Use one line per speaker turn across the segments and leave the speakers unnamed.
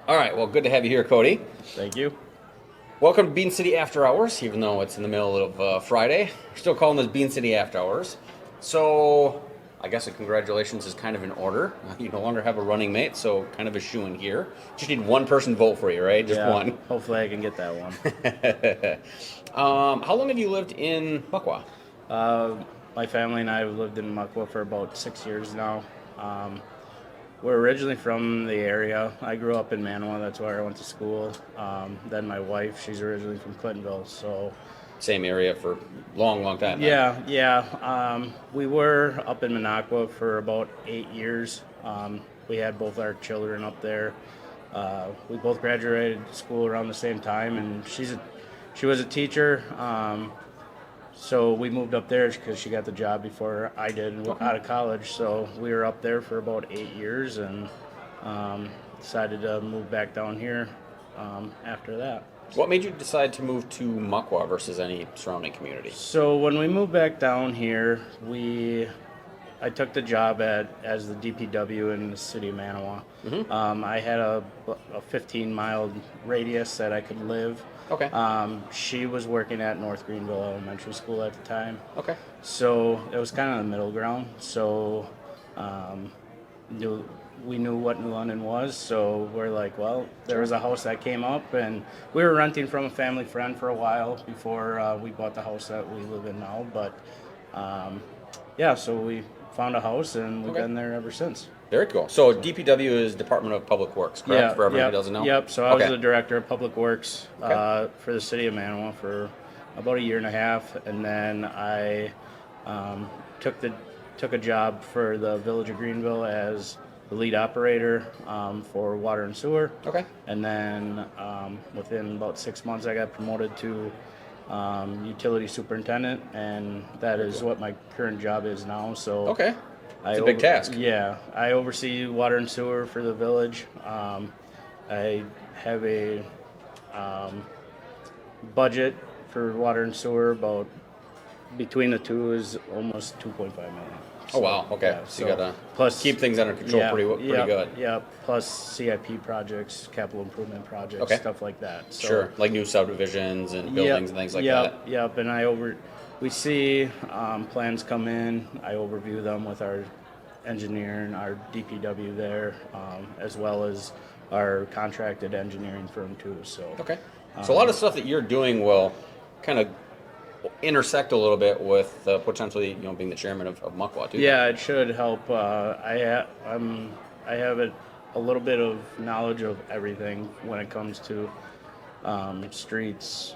All right, well, good to have you here, Cody.
Thank you.
Welcome to Bean City After Hours, even though it's in the middle of Friday. We're still calling this Bean City After Hours. So, I guess a congratulations is kind of in order. You no longer have a running mate, so kind of a shoe in here. Just need one person vote for you, right? Just
Yeah,
one.
hopefully I can get that one.
How long have you lived in Mukwa?
Uh, my family and I have lived in Mukwa for about 6 years now. We're originally from the area. I grew up in Manawa. That's where I went to school. Then my wife, she's originally from Clintonville. So
Same area for a long, long time. Then.
yeah. We were up in Minocqua for about 8 years. We had both our children up there. We both graduated school around the same time, and she was a teacher. So we moved up there because she got the job before I did out of college. So we were up there for about 8 years and decided to move back down here after that.
What made you decide to move to Mukwa versus any surrounding community?
So when we moved back down here, I took the job as the DPW in the city of Manawa. I had a 15-mile radius that I could live.
Okay.
She was working at North Greenville Elementary School at the time.
Okay.
So it was kind of the middle ground. So we knew what New London was. So we're like, well, there was a house that came up, and we were renting from a family friend for a while before we bought the house that we live in now. But yeah, so we found a house, and we've been there ever since.
Very cool. So DPW is Department of Public Works, correct?
Yeah,
For everyone who doesn't know?
Yep. So I was the director of Public Works for the city of Manawa for about a year and a half, and then I took a job for the Village of Greenville as the lead operator for water and sewer.
Okay.
And then within about 6 months, I got promoted to utility superintendent, and that is what my current job is now. So
okay. It's a big task.
Yeah, I oversee water and sewer for the village. I have a budget for water and sewer about between the two is almost 2.5 million.
Oh wow! Okay,
Yeah,
so you gotta
plus
keep things under control pretty good.
Yeah, plus CIP projects, capital improvement projects, stuff like that. So,
sure, like new subdivisions and buildings and things like that.
Yep, and we see plans come in. I overview them with our engineer and our DPW there, as well as our contracted engineering firm too. So
okay, so a lot of stuff that you're doing will kind of intersect a little bit with potentially, being the chairman of Mukwa too.
Yeah, it should help. I have a little bit of knowledge of everything when it comes to streets.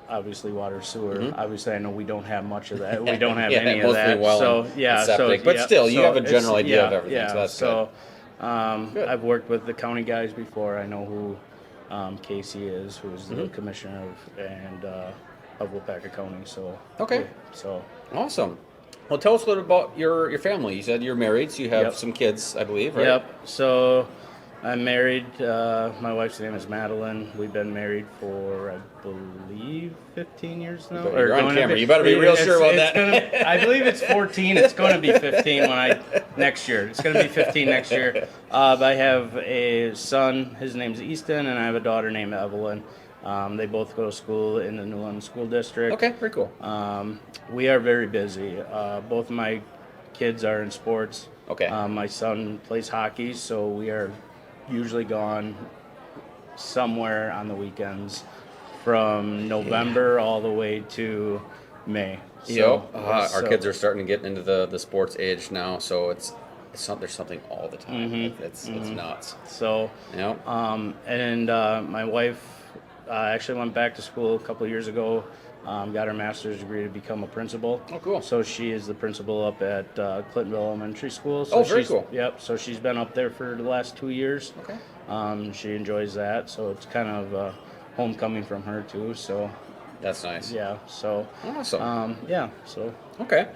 Obviously, water, sewer. Obviously, I know we don't have much of that. We don't have any of that.
Well septic, but still, you have a general idea of everything. So that's good.
I've worked with the county guys before. I know who Casey is, who's the commissioner of Waupaca County. So
okay,
so
awesome. Well, tell us a little about your family. You said you're married, so you have some kids, I believe, right?
Yep. So I'm married. My wife's name is Madeline. We've been married for, I believe, 15 years now.
You're on camera. You better be real sure about that.
I believe it's 14. It's going to be 15 next year. It's going to be 15 next year. I have a son. His name's Easton, and I have a daughter named Evelyn. They both go to school in the New London School District.
Okay, very cool.
We are very busy. Both of my kids are in sports.
Okay.
My son plays hockey, so we are usually gone somewhere on the weekends from November all the way to May. So,
our kids are starting to get into the sports age now, so there's something all the time. It's nuts.
So, my wife actually went back to school a couple of years ago. Got her master's degree to become a principal.
Oh, cool.
So she is the principal up at Clintonville Elementary School. So
very cool.
Yep. So she's been up there for the last 2 years.
Okay.
She enjoys that. So it's kind of homecoming from her too. So
that's nice.
yeah. So
awesome.
So
okay.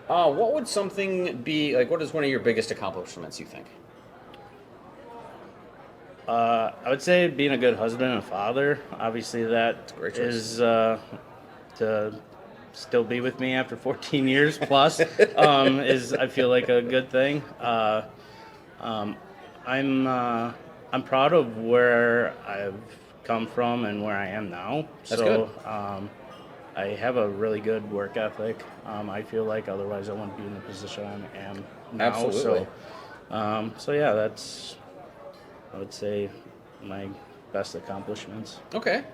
What would something be like? What is one of your biggest accomplishments, you think?
I would say being a good husband and a father. Obviously, that is to still be with me after 14 years plus is I feel like a good thing. I'm proud of where I've come from and where I am now.
That's good.
I have a really good work ethic. I feel like otherwise I wouldn't be in the position I am now.
Absolutely.
So yeah, that's, I would say, my best accomplishments.
Okay.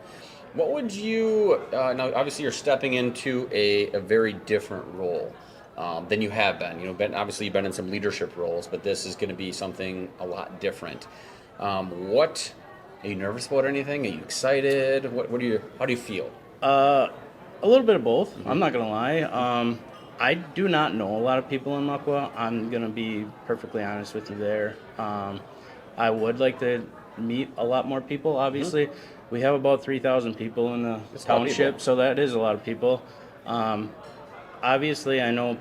What would you, now obviously you're stepping into a very different role than you have been. Obviously you've been in some leadership roles, but this is going to be something a lot different. What, are you nervous about anything? Are you excited? How do you feel?
A little bit of both. I'm not gonna lie. I do not know a lot of people in Mukwa. I'm gonna be perfectly honest with you there. I would like to meet a lot more people. Obviously, we have about 3,000 people in the
That's a lot of
township,
people.
so that is a lot of people. Obviously, I know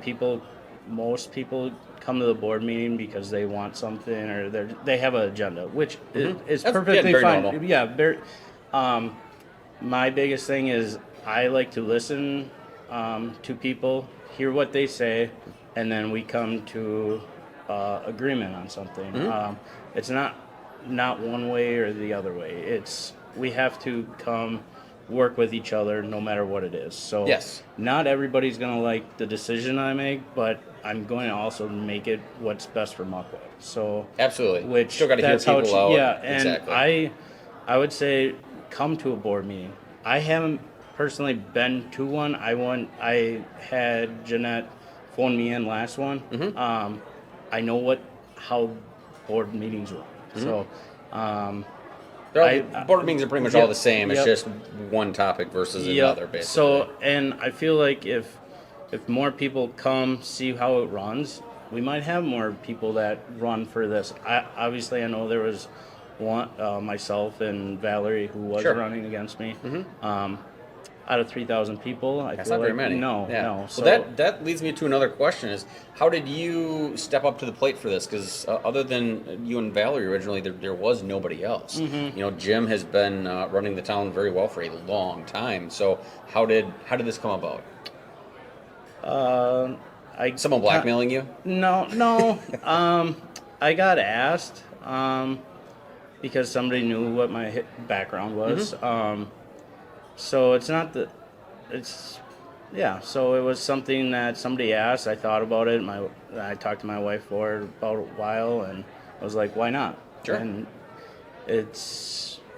most people come to the board meeting because they want something or they have an agenda, which is
That's,
perfectly
very
fine.
normal.
Yeah, my biggest thing is I like to listen to people, hear what they say, and then we come to agreement on something. It's not one way or the other way. It's we have to come work with each other no matter what it is. So
Yes.
not everybody's going to like the decision I make, but I'm going to also make it what's best for Mukwa. So
Absolutely.
which
Still got to hear
that's how
people out.
yeah, and
Exactly.
I would say come to a board meeting. I haven't personally been to one. I had Jeanette phone me in last one. I know how board meetings run. So
Board meetings are pretty much all the same. It's just one topic versus another, basically.
So, and I feel like if more people come see how it runs, we might have more people that run for this. Obviously, I know there was one, myself and Valerie, who was
Sure.
running against me. Out of 3,000 people, I
That's
feel
not very
like
many.
no. So
Well, that leads me to another question: is how did you step up to the plate for this? Because other than you and Valerie originally, there was nobody else. Jim has been running the town very well for a long time. So how did this come about? Someone blackmailing you?
No. I got asked because somebody knew what my background was. So it's not that it's yeah. So it was something that somebody asked. I thought about it. I talked to my wife for about a while, and I was like, "Why not?"
Sure.
And it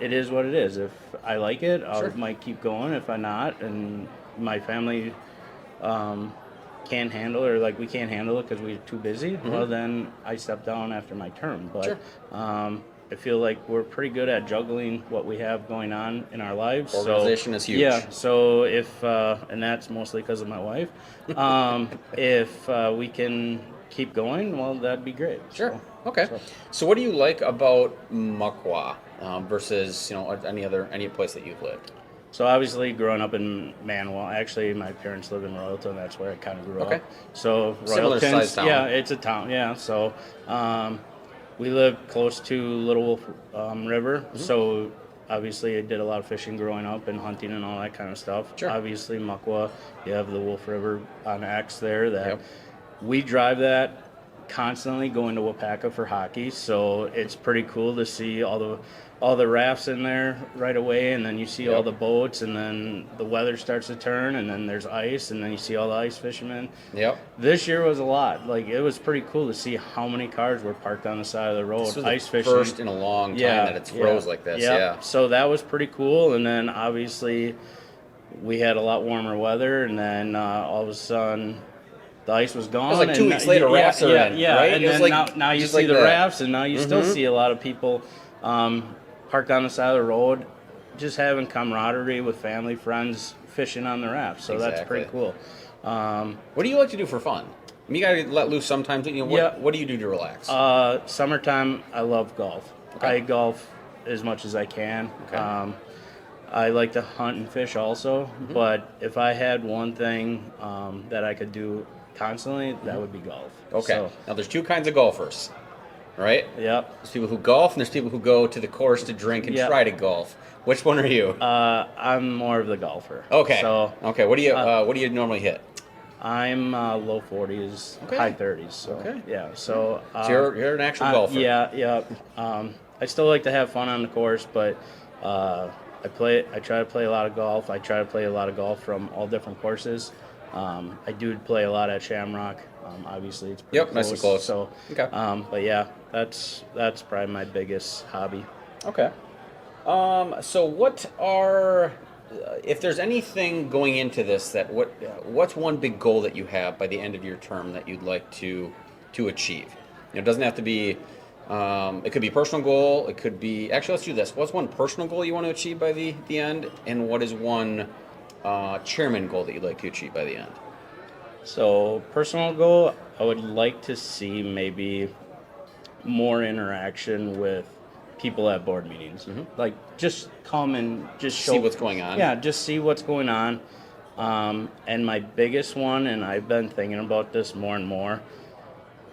is what it is. If I like it, I
Sure.
might keep going. If I not, and my family can't handle or like we can't handle it because we're too busy, well then I step down after my term. But
Sure.
I feel like we're pretty good at juggling what we have going on in our lives.
Organization is huge.
Yeah. So if and that's mostly because of my wife. If we can keep going, well, that'd be great.
Sure. Okay. So what do you like about Mukwa versus any place that you've lived?
So obviously, growing up in Manuel, actually my parents live in Royalton. That's where I kind of grew
Okay.
up. So
Similar
Royalton's,
sized town.
yeah, it's a town. Yeah. So we live close to Little Wolf River. So obviously, I did a lot of fishing growing up and hunting and all that kind of stuff.
Sure.
Obviously, Mukwa, you have the Wolf River on X there. That
Yep.
we drive that constantly going to Wapaka for hockey. So it's pretty cool to see all the rafts in there right away, and then you see all the boats, and then the weather starts to turn, and then there's ice, and then you see all the ice fishermen.
Yep.
This year was a lot. Like, it was pretty cool to see how many cars were parked on the side of the road,
This was
ice
the
fishing.
first in a long time that it's froze like this. Yeah.
So that was pretty cool, and then obviously we had a lot warmer weather, and then all of a sudden the ice was gone.
It was like 2
and
weeks later, rafts are in, right?
And
It was
then
like-
now you
just
see
like
the
that.
rafts, and now you still see a lot of people parked on the side of the road, just having camaraderie with family, friends, fishing on the raft. So that's pretty
Exactly.
cool.
What do you like to do for fun? I mean, you gotta let loose sometimes.
Yeah.
What do you do to relax?
Summertime, I love golf.
Okay.
I golf as much as I can.
Okay.
I like to hunt and fish also, but if I had one thing that I could do constantly, that would be golf.
Okay.
So,
Now, there's two kinds of golfers, right?
yep.
There's people who golf, and there's people who go to the course to drink and
Yeah.
try to golf. Which one are you?
I'm more of the golfer.
Okay.
So
okay. What do you normally hit?
I'm low 40s,
Okay.
high 30s. So,
Okay.
yeah. So,
So you're an actual golfer.
yeah. I still like to have fun on the course, but I try to play a lot of golf. I try to play a lot of golf from all different courses. I do play a lot at Shamrock. Obviously, it's pretty close.
Nice and close.
So,
Okay.
but yeah, that's probably my biggest hobby.
Okay. So what are, if there's anything going into this what's one big goal that you have by the end of your term that you'd like to achieve? It doesn't have to be, it could be a personal goal. It could be, actually, let's do this. What's one personal goal you want to achieve by the end? And what is one chairman goal that you'd like to achieve by the end?
So, personal goal, I would like to see maybe more interaction with people at board meetings. Like, just come and just show,
See what's going on.
Yeah, just see what's going on. And my biggest one, and I've been thinking about this more and more,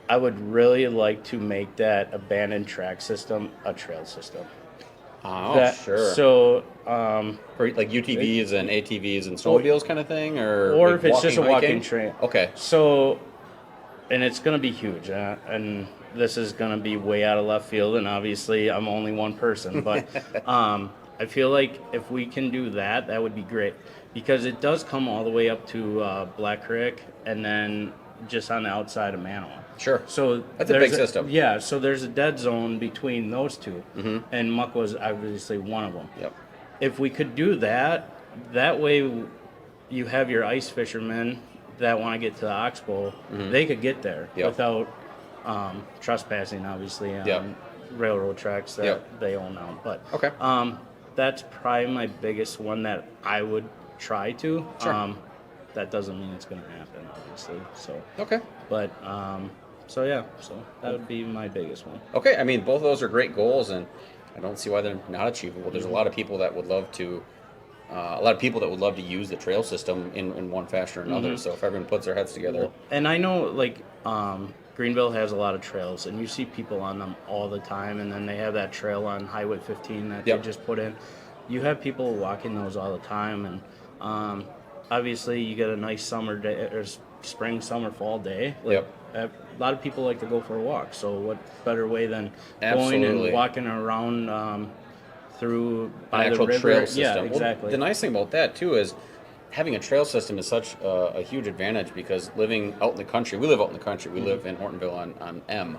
I would really like to make that abandoned track system a trail system.
Oh, sure.
So,
For like UTVs and ATVs and snowmobiles kind of thing, or like
if it's just a walking
hiking?
trail.
Okay.
So, and it's going to be huge, and this is going to be way out of left field, and obviously I'm only one person, but I feel like if we can do that, that would be great, because it does come all the way up to Black Creek, and then just on the outside of Manawa.
Sure.
So
That's a big system.
Yeah, so there's a dead zone between those two, and Mukwa's obviously one of them.
Yep.
If we could do that, that way you have your ice fishermen that want to get to the Oxbow, they could get there without trespassing, obviously, on railroad tracks that they own now. But
Okay.
that's probably my biggest one that I would try to.
Sure.
That doesn't mean it's going to happen, obviously. So,
Okay.
but so that would be my biggest one.
Okay. I mean, both of those are great goals, and I don't see why they're not achievable. There's a lot of people that would love to. Use the trail system in one fashion or another. So if everyone puts their heads together,
And I know, like, Greenville has a lot of trails, and you see people on them all the time. And then they have that trail on Highway 15 that they just put in. You have people walking those all the time, and obviously you get a nice summer day, or spring, summer, fall day. Like, a lot of people like to go for a walk. So what better way than going and walking around through by
an actual
the river?
trail system.
Yeah, exactly.
Well, the nice thing about that too is having a trail system is such a huge advantage, because living out in the country, we live out in the country. We live in Hortonville on M.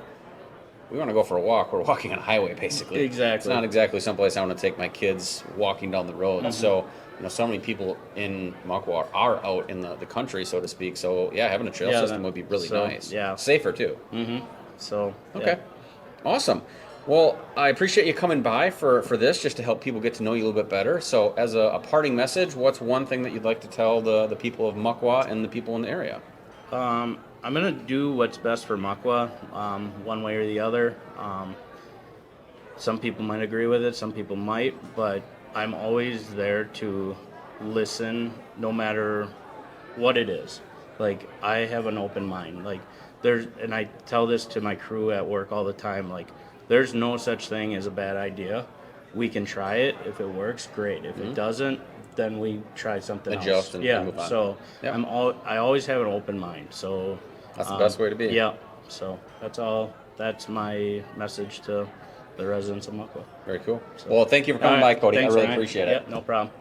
We want to go for a walk. We're walking on a highway, basically.
Exactly.
It's not exactly someplace I want to take my kids walking down the road. So, so many people in Mukwa are out in the country, so to speak. So, yeah, having a trail system would be really nice.
Yeah.
Safer, too.
So,
Okay. Awesome. Well, I appreciate you coming by for this, just to help people get to know you a little bit better. So, as a parting message, what's one thing that you'd like to tell the people of Mukwa and the people in the area?
I'm going to do what's best for Mukwa, one way or the other. Some people might agree with it, some people might, but I'm always there to listen no matter what it is. Like, I have an open mind. Like, and I tell this to my crew at work all the time, like, there's no such thing as a bad idea. We can try it. If it works, great. If it doesn't, then we try something else.
Adjust and move on.
So I always have an open mind. So
that's the best way to be.
Yeah. So that's all. That's my message to the residents of Mukwa.
Very cool. Well, thank you for coming by, Cody.
Thanks,
I really
Ryan.
appreciate it.
Yeah, no problem.